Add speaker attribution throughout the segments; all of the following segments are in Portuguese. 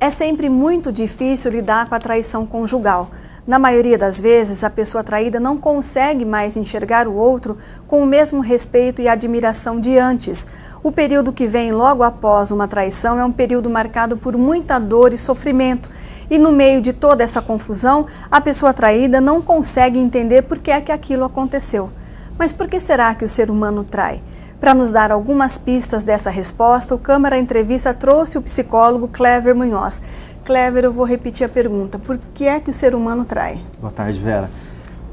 Speaker 1: É sempre muito difícil lidar com a traição conjugal. Na maioria das vezes, a pessoa traída não consegue mais enxergar o outro com o mesmo respeito e admiração de antes. O período que vem logo após uma traição é um período marcado por muita dor e sofrimento. E no meio de toda essa confusão, a pessoa traída não consegue entender por que é que aquilo aconteceu. Mas por que será que o ser humano trai? Para nos dar algumas pistas dessa resposta, o Câmara Entrevista trouxe o psicólogo Clever Munhoz. Clever, eu vou repetir a pergunta. Por que é que o ser humano trai?
Speaker 2: Boa tarde, Vera.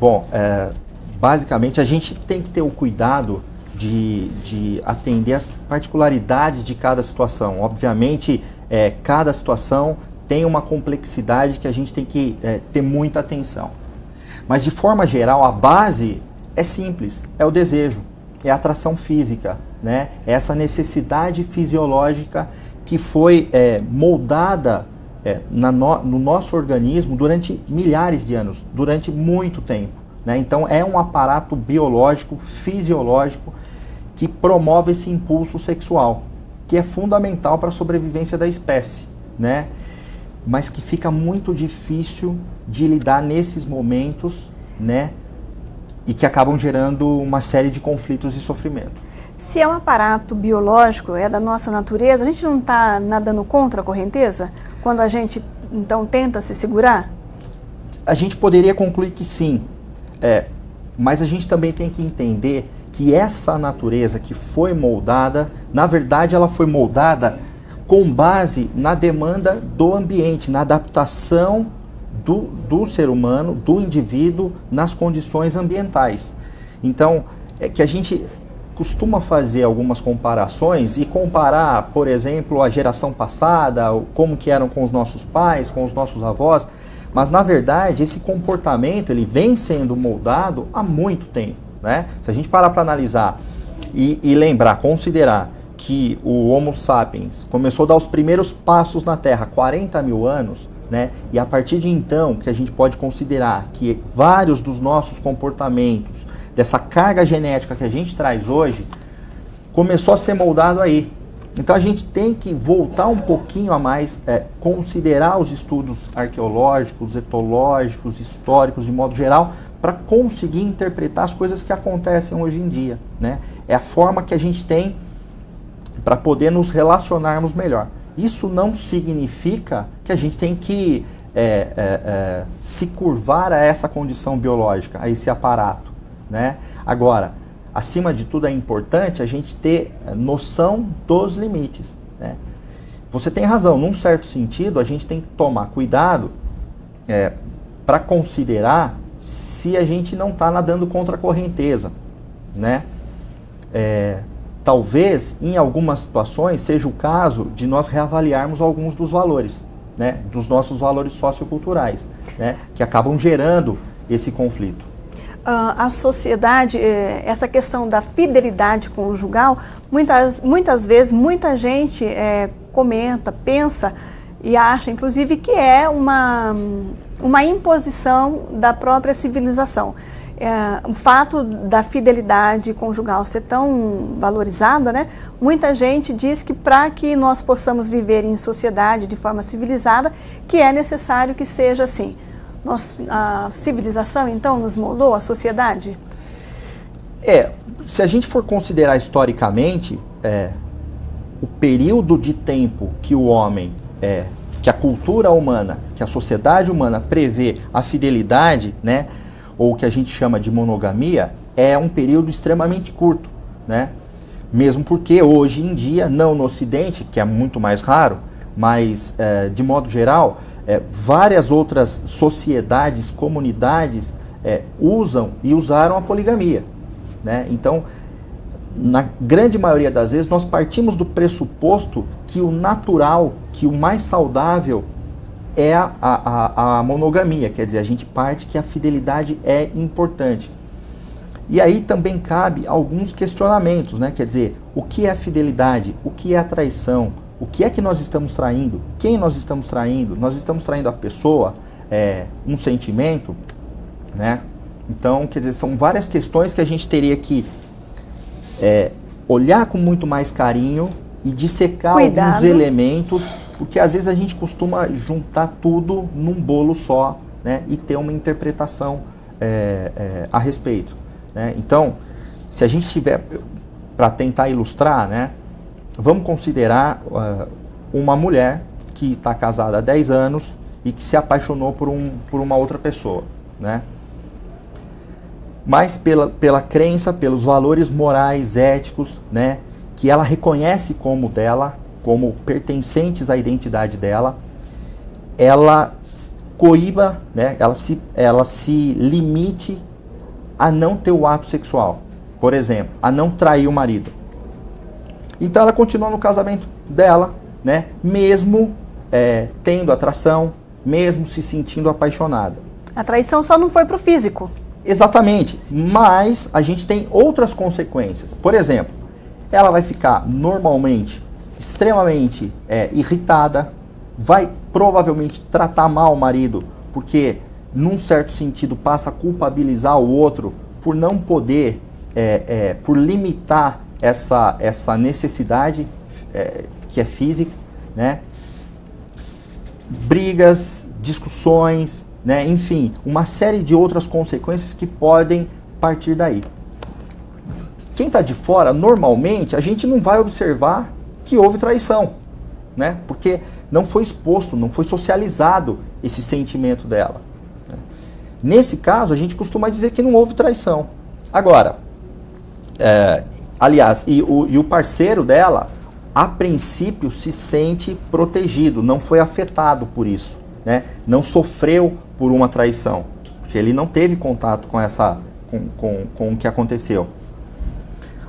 Speaker 2: Bom, basicamente a gente tem que ter o cuidado de atender as particularidades de cada situação. Obviamente, cada situação tem uma complexidade que a gente tem que ter muita atenção. Mas de forma geral, a base é simples, é o desejo. É a atração física, né? É essa necessidade fisiológica que foi moldada no nosso organismo durante milhares de anos, durante muito tempo, né? Então é um aparato biológico, fisiológico, que promove esse impulso sexual, que é fundamental para a sobrevivência da espécie, né? Mas que fica muito difícil de lidar nesses momentos, né? E que acabam gerando uma série de conflitos e sofrimento.
Speaker 1: Se é um aparato biológico, é da nossa natureza, a gente não está nadando contra a correnteza? Quando a gente, então, tenta se segurar?
Speaker 2: A gente poderia concluir que sim, mas a gente também tem que entender que essa natureza que foi moldada, na verdade ela foi moldada com base na demanda do ambiente, na adaptação do ser humano, do indivíduo, nas condições ambientais. Então, que a gente costuma fazer algumas comparações e comparar, por exemplo, a geração passada, como que eram com os nossos pais, com os nossos avós, mas na verdade esse comportamento ele vem sendo moldado há muito tempo, né? Se a gente parar para analisar e lembrar, considerar que o Homo sapiens começou a dar os primeiros passos na Terra há 40 mil anos, né? E a partir de então, que a gente pode considerar que vários dos nossos comportamentos, dessa carga genética que a gente traz hoje, começou a ser moldado aí. Então a gente tem que voltar um pouquinho a mais, considerar os estudos arqueológicos, etológicos, históricos de modo geral, para conseguir interpretar as coisas que acontecem hoje em dia, né? É a forma que a gente tem para poder nos relacionarmos melhor. Isso não significa que a gente tem que se curvar a essa condição biológica, a esse aparato, né? Agora, acima de tudo é importante a gente ter noção dos limites, né? Você tem razão, num certo sentido a gente tem que tomar cuidado para considerar se a gente não está nadando contra a correnteza, né? Talvez, em algumas situações, seja o caso de nós reavaliarmos alguns dos valores, né, dos nossos valores socioculturais, né, que acabam gerando esse conflito.
Speaker 1: A sociedade, essa questão da fidelidade conjugal, muitas vezes, muita gente comenta, pensa e acha, inclusive, que é uma imposição da própria civilização. O fato da fidelidade conjugal ser tão valorizada, né? Muita gente diz que para que nós possamos viver em sociedade de forma civilizada, que é necessário que seja assim. A civilização, então, nos moldou a sociedade?
Speaker 2: Se a gente for considerar historicamente, o período de tempo que o homem, que a cultura humana, que a sociedade humana prevê a fidelidade, né? Ou o que a gente chama de monogamia, é um período extremamente curto, né? Mesmo porque hoje em dia, não no Ocidente, que é muito mais raro, mas de modo geral, várias outras sociedades, comunidades usam e usaram a poligamia, né? Então, na grande maioria das vezes, nós partimos do pressuposto que o natural, que o mais saudável é a monogamia, quer dizer, a gente parte que a fidelidade é importante. E aí também cabe alguns questionamentos, né? Quer dizer, o que é a fidelidade? O que é a traição? O que é que nós estamos traindo? Quem nós estamos traindo? Nós estamos traindo a pessoa, um sentimento, né? Então, quer dizer, são várias questões que a gente teria que olhar com muito mais carinho e dissecar alguns elementos, Porque às vezes a gente costuma juntar tudo num bolo só, né, e ter uma interpretação a respeito, né? Então, se a gente tiver, para tentar ilustrar, né, vamos considerar uma mulher que está casada há 10 anos e que se apaixonou por uma outra pessoa, né? Mas pela crença, pelos valores morais, éticos, né, que ela reconhece como dela, como pertencentes à identidade dela, ela coíba, né, ela se limite a não ter o ato sexual, por exemplo, a não trair o marido. Então ela continua no casamento dela, né, mesmo tendo atração, mesmo se sentindo apaixonada.
Speaker 1: A traição só não foi para o físico.
Speaker 2: Exatamente, mas a gente tem outras consequências. Por exemplo, ela vai ficar normalmente extremamente irritada, vai provavelmente tratar mal o marido, porque num certo sentido passa a culpabilizar o outro por não poder, por limitar essa necessidade que é física, né? Brigas, discussões, né? Enfim, uma série de outras consequências que podem partir daí. Quem está de fora, normalmente, a gente não vai observar que houve traição, né? Porque não foi exposto, não foi socializado esse sentimento dela, né? Nesse caso, a gente costuma dizer que não houve traição. Agora, aliás, e o parceiro dela, a princípio, se sente protegido, não foi afetado por isso, né? Não sofreu por uma traição, porque ele não teve contato com o que aconteceu.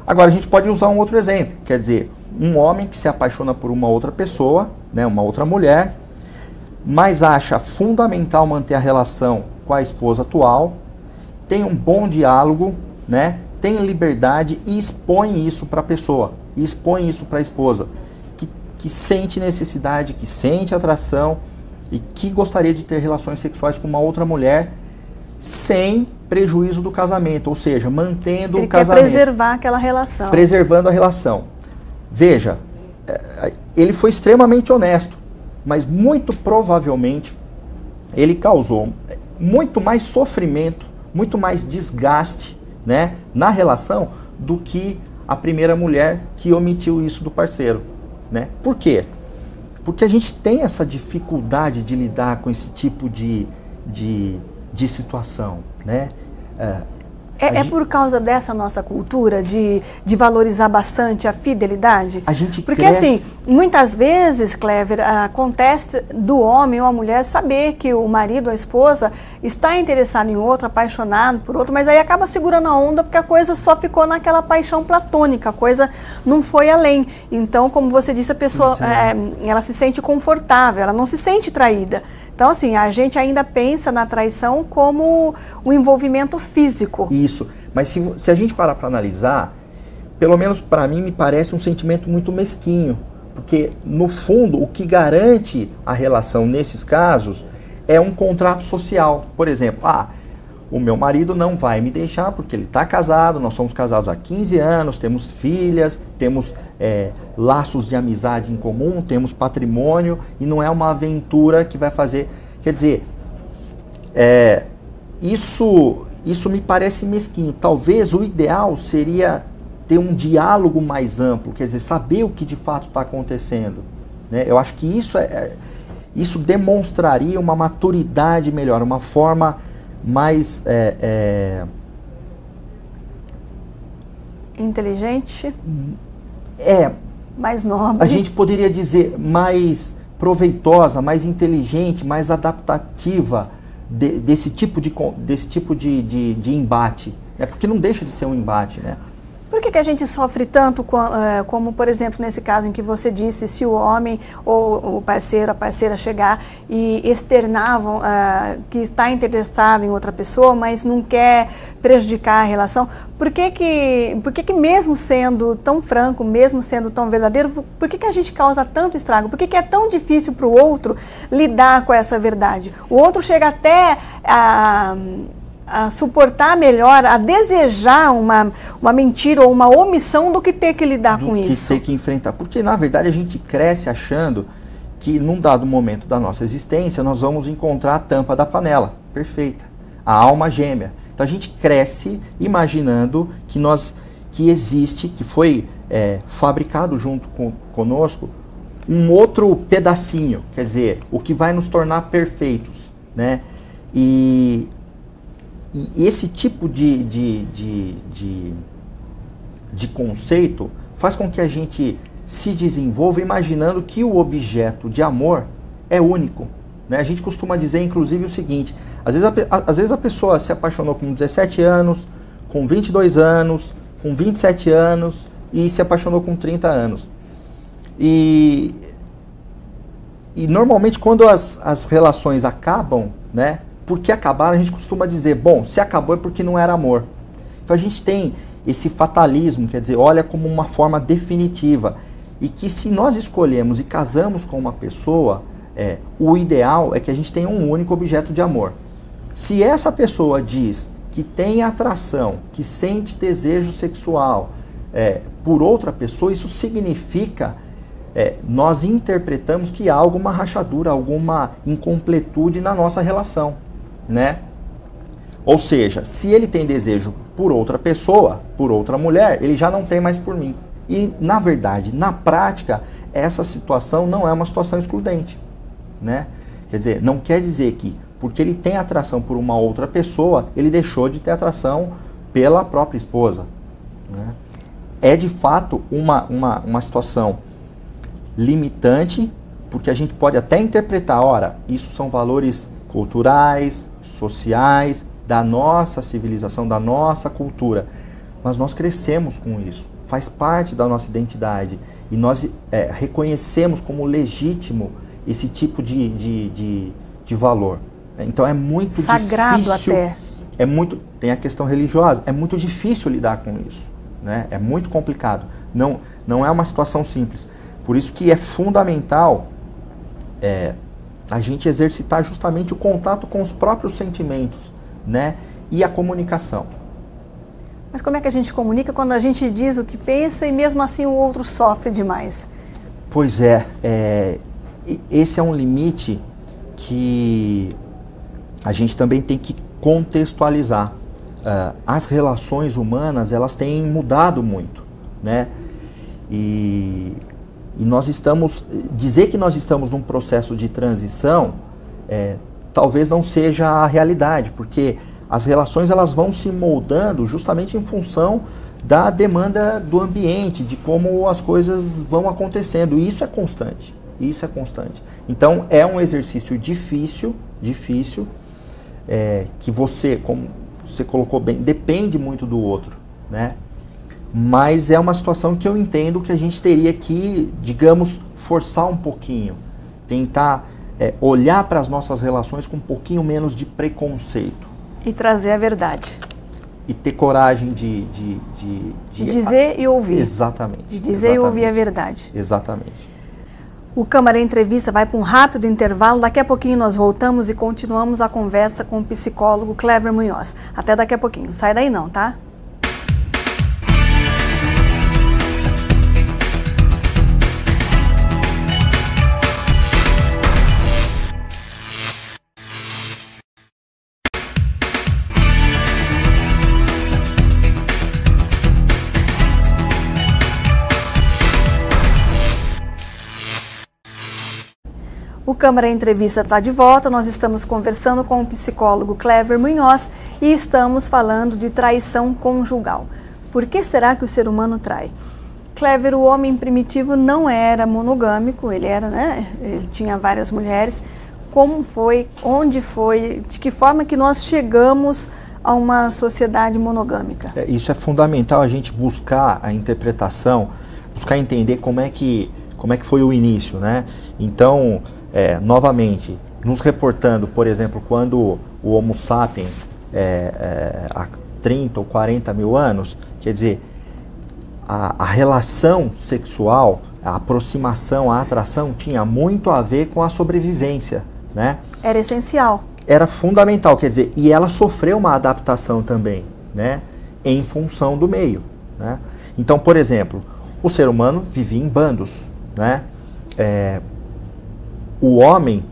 Speaker 2: Agora, a gente pode usar um outro exemplo, quer dizer, um homem que se apaixona por uma outra pessoa, né, uma outra mulher, mas acha fundamental manter a relação com a esposa atual, tem um bom diálogo, né, tem liberdade e expõe isso para a pessoa, e expõe isso para a esposa, que sente necessidade, que sente atração e que gostaria de ter relações sexuais com uma outra mulher sem prejuízo do casamento, ou seja, mantendo o casamento.
Speaker 1: Ele quer preservar aquela relação.
Speaker 2: Preservando a relação. Veja, ele foi extremamente honesto, mas muito provavelmente ele causou muito mais sofrimento, muito mais desgaste, né, na relação do que a primeira mulher que omitiu isso do parceiro, né? Por quê? Porque a gente tem essa dificuldade de lidar com esse tipo de situação, né?
Speaker 1: É por causa dessa nossa cultura de valorizar bastante a fidelidade?
Speaker 2: A gente
Speaker 1: Porque
Speaker 2: cresce...
Speaker 1: assim, muitas vezes, Clever, acontece do homem ou a mulher saber que o marido ou a esposa está interessado em outro, apaixonado por outro, mas aí acaba segurando a onda porque a coisa só ficou naquela paixão platônica, a coisa não foi além. Então, como você disse, a pessoa ela se sente confortável, ela não se sente traída. Então, assim, a gente ainda pensa na traição como um envolvimento físico.
Speaker 2: Isso, mas se a gente parar para analisar, pelo menos para mim me parece um sentimento muito mesquinho, porque no fundo o que garante a relação nesses casos é um contrato social. Por exemplo, o meu marido não vai me deixar porque ele está casado, nós somos casados há 15 anos, temos filhas, temos laços de amizade em comum, temos patrimônio, e não é uma aventura que vai fazer... Quer dizer, isso me parece mesquinho. Talvez o ideal seria ter um diálogo mais amplo, quer dizer, saber o que de fato está acontecendo, né? Eu acho que isso demonstraria uma maturidade melhor, uma forma mais...
Speaker 1: inteligente? Mais nobre?
Speaker 2: A gente poderia dizer mais proveitosa, mais inteligente, mais adaptativa desse tipo de embate, né? Porque não deixa de ser um embate, né?
Speaker 1: Por que a gente sofre tanto como, por exemplo, nesse caso em que você disse, se o homem ou o parceiro, a parceira chegar e externavam que está interessado em outra pessoa, mas não quer prejudicar a relação, por que mesmo sendo tão franco, mesmo sendo tão verdadeiro, por que a gente causa tanto estrago? Por que é tão difícil para o outro lidar com essa verdade? O outro chega até a suportar melhor, a desejar uma mentira ou uma omissão do que ter que lidar com isso.
Speaker 2: Do que ter que enfrentar. Porque, na verdade, a gente cresce achando que num dado momento da nossa existência nós vamos encontrar a tampa da panela, perfeita, a alma gêmea. Então a gente cresce imaginando que existe, que foi fabricado junto conosco, um outro pedacinho, quer dizer, o que vai nos tornar perfeitos, né? E esse tipo de conceito faz com que a gente se desenvolva imaginando que o objeto de amor é único, né? A gente costuma dizer, inclusive, o seguinte: às vezes a pessoa se apaixonou com 17 anos, com 22 anos, com 27 anos e se apaixonou com 30 anos. E normalmente quando as relações acabam, né? Porque acabaram, a gente costuma dizer, bom, se acabou é porque não era amor. Então a gente tem esse fatalismo, quer dizer, olha como uma forma definitiva. E que se nós escolhemos e casamos com uma pessoa, o ideal é que a gente tenha um único objeto de amor. Se essa pessoa diz que tem atração, que sente desejo sexual por outra pessoa, isso significa, nós interpretamos que há alguma rachadura, alguma incompletude na nossa relação, né? Ou seja, se ele tem desejo por outra pessoa, por outra mulher, ele já não tem mais por mim. E, na verdade, na prática, essa situação não é uma situação excludente, né? Quer dizer, não quer dizer que, porque ele tem atração por uma outra pessoa, ele deixou de ter atração pela própria esposa, né? É, de fato, uma situação limitante, porque a gente pode até interpretar, ora, isso são valores culturais, sociais, da nossa civilização, da nossa cultura, mas nós crescemos com isso, faz parte da nossa identidade, e nós reconhecemos como legítimo esse tipo de valor. Então é muito
Speaker 1: sagrado,
Speaker 2: difícil,
Speaker 1: até.
Speaker 2: Tem a questão religiosa, é muito difícil lidar com isso, né? É muito complicado, não é uma situação simples. Por isso que é fundamental a gente exercitar justamente o contato com os próprios sentimentos, né? E a comunicação.
Speaker 1: Mas como é que a gente comunica quando a gente diz o que pensa e mesmo assim o outro sofre demais?
Speaker 2: Pois esse é um limite que a gente também tem que contextualizar. As relações humanas, elas têm mudado muito, né? E dizer que nós estamos num processo de transição, talvez não seja a realidade, porque as relações elas vão se moldando justamente em função da demanda do ambiente, de como as coisas vão acontecendo, e isso é constante, Então é um exercício difícil, que você, como você colocou bem, depende muito do outro, né? Mas é uma situação que eu entendo que a gente teria que, digamos, forçar um pouquinho, tentar olhar para as nossas relações com um pouquinho menos de preconceito.
Speaker 1: E trazer a verdade.
Speaker 2: E ter coragem de
Speaker 1: dizer e ouvir.
Speaker 2: Exatamente.
Speaker 1: De dizer e ouvir a verdade.
Speaker 2: Exatamente.
Speaker 1: O Câmara Entrevista vai para um rápido intervalo. Daqui a pouquinho nós voltamos e continuamos a conversa com o psicólogo Clever Munhoz. Até daqui a pouquinho. Sai daí não, tá? O Câmara Entrevista está de volta, nós estamos conversando com o psicólogo Clever Munhoz e estamos falando de traição conjugal. Por que será que o ser humano trai? Clever, o homem primitivo não era monogâmico, ele tinha várias mulheres. Como foi, onde foi, de que forma que nós chegamos a uma sociedade monogâmica?
Speaker 2: Isso é fundamental, a gente buscar a interpretação, buscar entender como é que foi o início, né? Então, novamente, nos reportando, por exemplo, quando o Homo sapiens, há 30 ou 40 mil anos, quer dizer, a relação sexual, a aproximação, a atração tinha muito a ver com a sobrevivência, né?
Speaker 1: Era essencial.
Speaker 2: Era fundamental, quer dizer, e ela sofreu uma adaptação também, né? Em função do meio, né? Então, por exemplo, o ser humano vivia em bandos, né? o homem,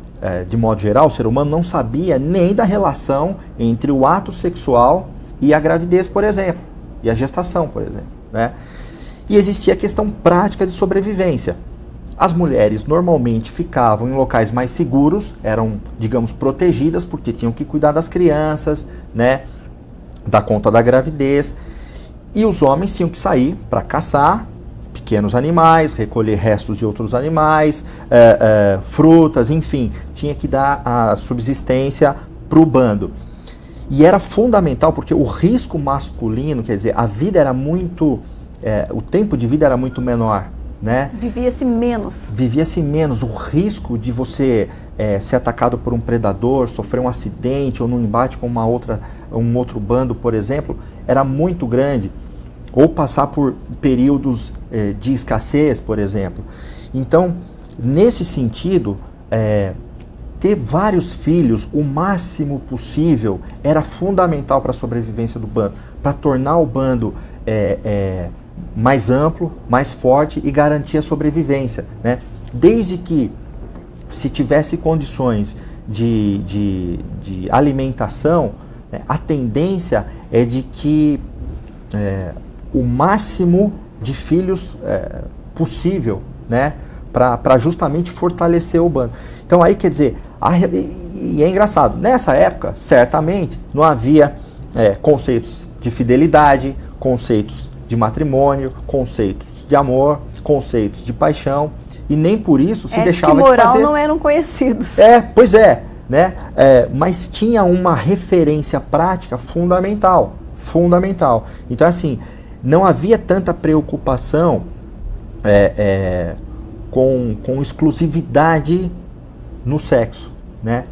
Speaker 2: de modo geral, o ser humano não sabia nem da relação entre o ato sexual e a gravidez, por exemplo, e a gestação, por exemplo, né? E existia a questão prática de sobrevivência. As mulheres normalmente ficavam em locais mais seguros, eram, digamos, protegidas, porque tinham que cuidar das crianças, né, dar conta da gravidez, e os homens tinham que sair para caçar pequenos animais, recolher restos de outros animais, frutas, enfim, tinha que dar a subsistência para o bando. E era fundamental, porque o risco masculino, quer dizer, a vida era muito, o tempo de vida era muito menor, né?
Speaker 1: Vivia-se menos.
Speaker 2: Vivia-se menos. O risco de você ser atacado por um predador, sofrer um acidente ou num embate com um outro bando, por exemplo, era muito grande. Ou passar por períodos de escassez, por exemplo. Então, nesse sentido, ter vários filhos, o máximo possível, era fundamental para a sobrevivência do bando, para tornar o bando mais amplo, mais forte e garantir a sobrevivência, né? Desde que se tivesse condições de alimentação, né, a tendência é de que o máximo de filhos possível, né, para justamente fortalecer o bando. Então aí, quer dizer, e é engraçado, nessa época, certamente, não havia conceitos de fidelidade, conceitos de matrimônio, conceitos de amor, conceitos de paixão, e nem por isso se deixava de fazer...
Speaker 1: Ética e moral não eram conhecidos.
Speaker 2: Pois é, né? Mas tinha uma referência prática fundamental. Então, assim, não havia tanta preocupação com exclusividade no sexo, né?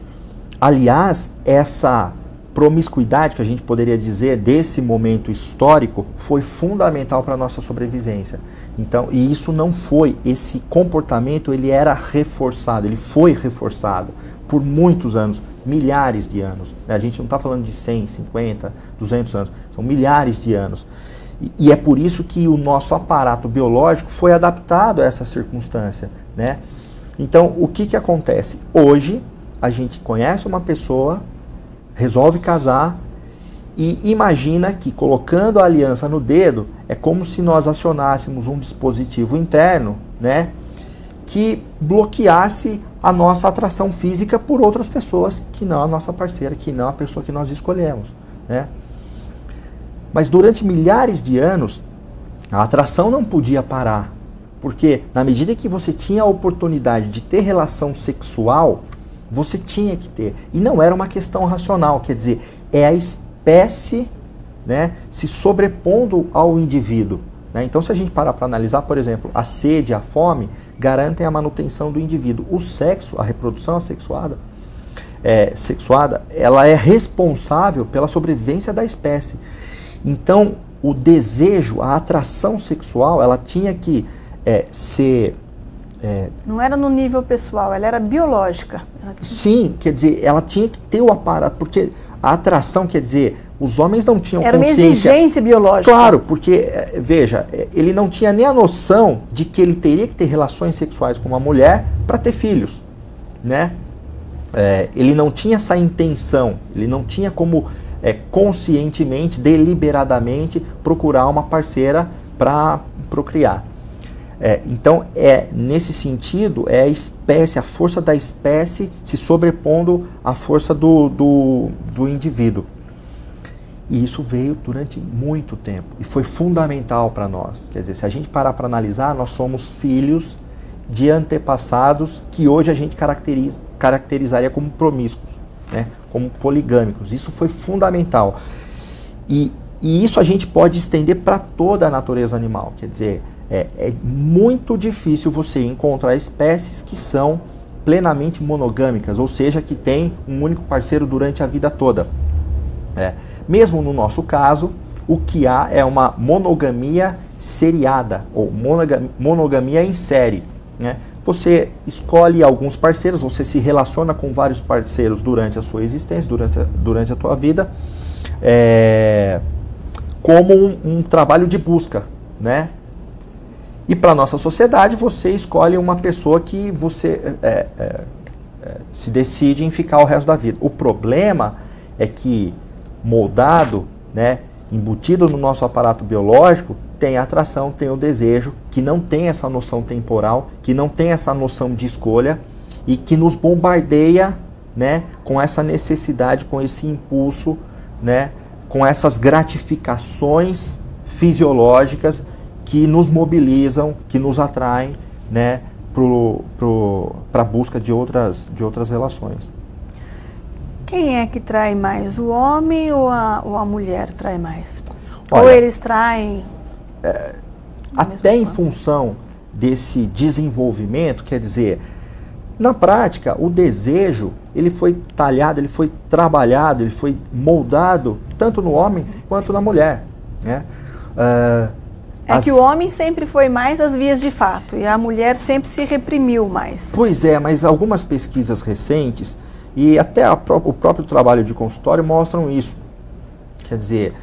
Speaker 2: Aliás, essa promiscuidade, que a gente poderia dizer, desse momento histórico, foi fundamental para a nossa sobrevivência. Então, e isso não foi, esse comportamento, ele era reforçado, ele foi reforçado por muitos anos, milhares de anos. A gente não está falando de 100, 50, 200 anos, são milhares de anos. E é por isso que o nosso aparato biológico foi adaptado a essa circunstância, né? Então, o que acontece? Hoje, a gente conhece uma pessoa, resolve casar e imagina que, colocando a aliança no dedo, é como se nós acionássemos um dispositivo interno, né, que bloqueasse a nossa atração física por outras pessoas que não a nossa parceira, que não a pessoa que nós escolhemos, né? Mas durante milhares de anos, a atração não podia parar, porque na medida que você tinha a oportunidade de ter relação sexual, você tinha que ter. E não era uma questão racional, quer dizer, é a espécie, né, se sobrepondo ao indivíduo, né? Então, se a gente parar para analisar, por exemplo, a sede e a fome garantem a manutenção do indivíduo. O sexo, a reprodução assexuada, ela é responsável pela sobrevivência da espécie. Então, o desejo, a atração sexual, ela tinha que ser...
Speaker 1: não era no nível pessoal, ela era biológica.
Speaker 2: Sim, quer dizer, ela tinha que ter o aparato, porque a atração, quer dizer, os homens não tinham
Speaker 1: era
Speaker 2: consciência...
Speaker 1: Era uma exigência biológica.
Speaker 2: Claro, porque, veja, ele não tinha nem a noção de que ele teria que ter relações sexuais com uma mulher para ter filhos, né? Ele não tinha essa intenção, ele não tinha como conscientemente, deliberadamente, procurar uma parceira para procriar. Então, nesse sentido, é a espécie, a força da espécie se sobrepondo à força do indivíduo. E isso veio durante muito tempo e foi fundamental para nós. Quer dizer, se a gente parar para analisar, nós somos filhos de antepassados que hoje a gente caracterizaria como promíscuos, né? Como poligâmicos. Isso foi fundamental. E isso a gente pode estender para toda a natureza animal. Quer dizer, é muito difícil você encontrar espécies que são plenamente monogâmicas, ou seja, que tem um único parceiro durante a vida toda. Mesmo no nosso caso, o que há é uma monogamia seriada, ou monogamia em série, né? Você escolhe alguns parceiros, você se relaciona com vários parceiros durante a sua existência, durante a tua vida, como um trabalho de busca, né? E para a nossa sociedade, você escolhe uma pessoa que você se decide em ficar o resto da vida. O problema é que moldado, né, embutido no nosso aparato biológico, tem a atração, tem o desejo, que não tem essa noção temporal, que não tem essa noção de escolha e que nos bombardeia, né, com essa necessidade, com esse impulso, né, com essas gratificações fisiológicas que nos mobilizam, que nos atraem, né, para a busca de outras relações.
Speaker 1: Quem é que trai mais, o homem ou a mulher trai mais?
Speaker 2: Olha,
Speaker 1: ou eles traem?
Speaker 2: Até em função desse desenvolvimento, quer dizer, na prática, o desejo, ele foi talhado, ele foi trabalhado, ele foi moldado tanto no homem quanto na mulher, né?
Speaker 1: Que o homem sempre foi mais às vias de fato e a mulher sempre se reprimiu mais.
Speaker 2: Pois é, mas algumas pesquisas recentes e até o próprio trabalho de consultório mostram isso. Quer dizer,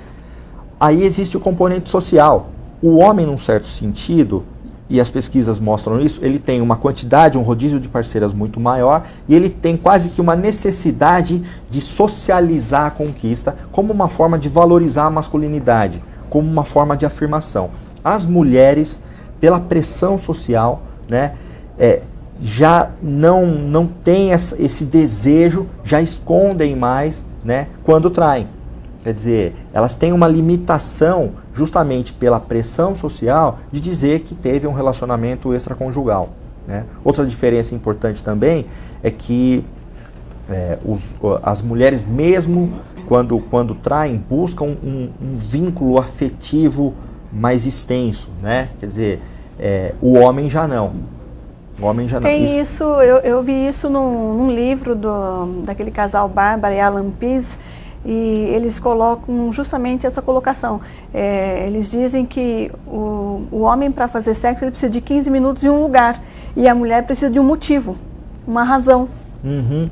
Speaker 2: aí existe o componente social. O homem, num certo sentido, e as pesquisas mostram isso, ele tem uma quantidade, um rodízio de parceiras muito maior e ele tem quase que uma necessidade de socializar a conquista como uma forma de valorizar a masculinidade, como uma forma de afirmação. As mulheres, pela pressão social, né, já não têm esse desejo, já escondem mais, né, quando traem. Quer dizer, elas têm uma limitação, justamente pela pressão social, de dizer que teve um relacionamento extraconjugal, né? Outra diferença importante também é que as mulheres, mesmo quando traem, buscam um vínculo afetivo mais extenso, né? Quer dizer, o homem já não. O homem já
Speaker 1: Tem
Speaker 2: não.
Speaker 1: Isso, eu vi isso num livro daquele casal Bárbara e Alan Pease, e eles colocam justamente essa colocação. Eles dizem que o homem, para fazer sexo, ele precisa de 15 minutos em um lugar, e a mulher precisa de um motivo, uma razão.
Speaker 2: Uhum.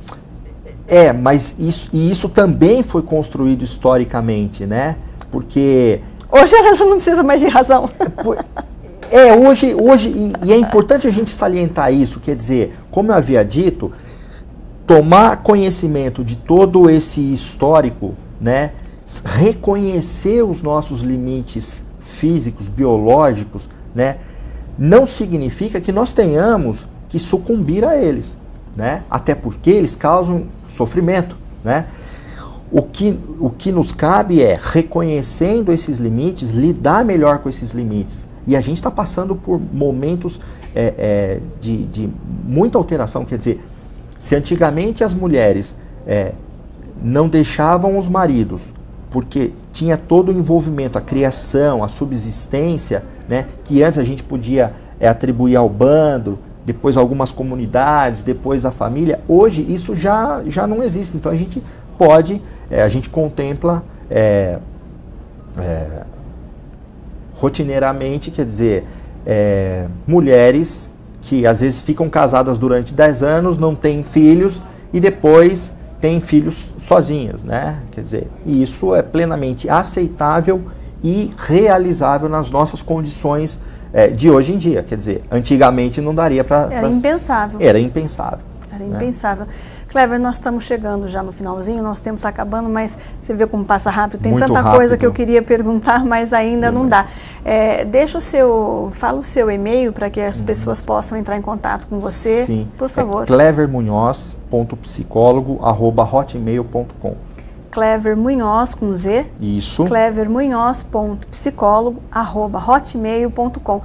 Speaker 2: Mas isso também foi construído historicamente, né? Porque...
Speaker 1: hoje ela já não precisa mais de razão.
Speaker 2: Hoje e é importante a gente salientar isso, quer dizer, como eu havia dito, tomar conhecimento de todo esse histórico, né, reconhecer os nossos limites físicos, biológicos, né, não significa que nós tenhamos que sucumbir a eles, né, até porque eles causam sofrimento, né. O que nos cabe é, reconhecendo esses limites, lidar melhor com esses limites. E a gente está passando por momentos de muita alteração, quer dizer, se antigamente as mulheres não deixavam os maridos, porque tinha todo o envolvimento, a criação, a subsistência, né, que antes a gente podia atribuir ao bando, depois algumas comunidades, depois a família, hoje isso já não existe. Então a gente pode, a gente contempla rotineiramente, quer dizer, mulheres que às vezes ficam casadas durante 10 anos, não têm filhos e depois têm filhos sozinhas, né? Quer dizer, e isso é plenamente aceitável e realizável nas nossas condições de hoje em dia. Quer dizer, antigamente não daria para...
Speaker 1: Era impensável.
Speaker 2: Era impensável.
Speaker 1: Era impensável. Clever, nós estamos chegando já no finalzinho, nosso tempo está acabando, mas você vê como passa rápido. Tem
Speaker 2: muito
Speaker 1: tanta
Speaker 2: rápido.
Speaker 1: Coisa que eu queria perguntar, mas ainda não dá. Fala o seu e-mail para que as pessoas possam entrar em contato com você.
Speaker 2: Sim.
Speaker 1: Por favor.
Speaker 2: clevermunhoz.psicólogo@hotmail.com.
Speaker 1: Clever Munhoz com Z.
Speaker 2: Isso.
Speaker 1: clevermunhoz.psicólogo@hotmail.com.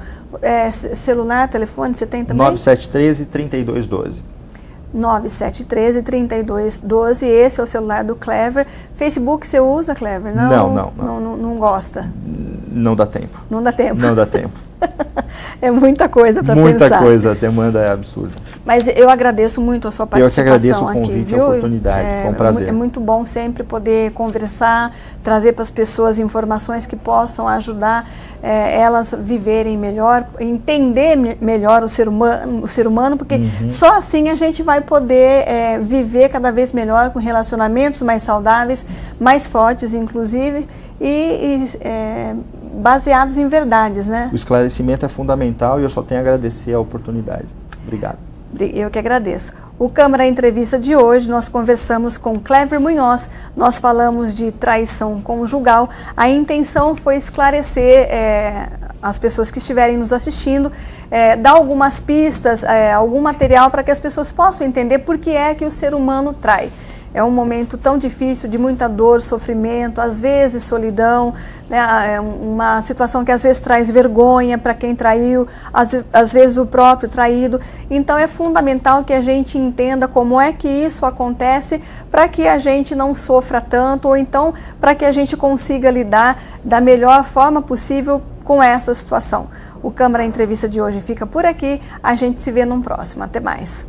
Speaker 1: Celular, telefone, você tem também?
Speaker 2: 9713-3212.
Speaker 1: 9713-3212, esse é o celular do Clever. Facebook você usa, Clever? Não gosta?
Speaker 2: Não dá tempo.
Speaker 1: Não dá tempo.
Speaker 2: Não dá tempo.
Speaker 1: É muita coisa para pensar.
Speaker 2: Muita coisa, a demanda é absurda.
Speaker 1: Mas eu agradeço muito a sua participação.
Speaker 2: Eu que agradeço o convite e a oportunidade, foi um prazer.
Speaker 1: É muito bom sempre poder conversar, trazer para as pessoas informações que possam ajudar elas viverem melhor, entender melhor o ser humano, porque só assim a gente vai poder viver cada vez melhor, com relacionamentos mais saudáveis, mais fortes inclusive, e baseados em verdades, né?
Speaker 2: O esclarecimento é fundamental e eu só tenho a agradecer a oportunidade. Obrigado.
Speaker 1: Eu que agradeço. O Câmara Entrevista de hoje, nós conversamos com Clever Munhoz, nós falamos de traição conjugal. A intenção foi esclarecer as pessoas que estiverem nos assistindo, dar algumas pistas, algum material para que as pessoas possam entender por que é que o ser humano trai. É um momento tão difícil, de muita dor, sofrimento, às vezes solidão, né? É uma situação que às vezes traz vergonha para quem traiu, às vezes o próprio traído. Então é fundamental que a gente entenda como é que isso acontece para que a gente não sofra tanto, ou então para que a gente consiga lidar da melhor forma possível com essa situação. O Câmara Entrevista de hoje fica por aqui, a gente se vê num próximo. Até mais.